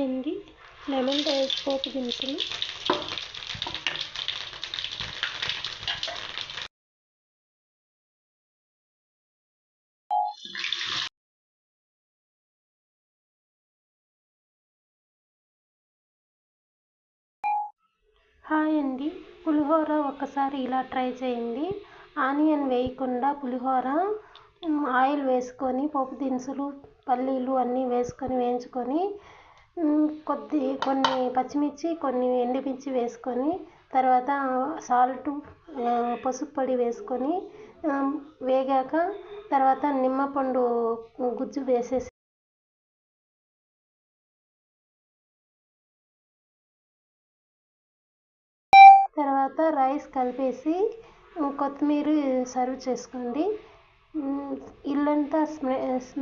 అండి, lemon rice పోపు దినుసులు. Hi అండి, పులిహోర ఒకసారి ఇలా ట్రై చేయండి. ఆనియన్ వేయకుండా పులిహోర ఆయిల్ వేసుకొని పోపు దినుసులు, పల్లీలు అన్నీ వేసుకొని వేయించుకొని కొన్ని పచ్చిమిర్చి, కొన్ని ఎండుమిర్చి వేసుకొని తర్వాత సాల్టు, పసుపు పొడి వేసుకొని వేగాక తర్వాత నిమ్మపండు గుజ్జు వేసేసి తర్వాత రైస్ కలిపేసి కొత్తిమీర సర్వ్ చేసుకోండి. ఇల్లంతా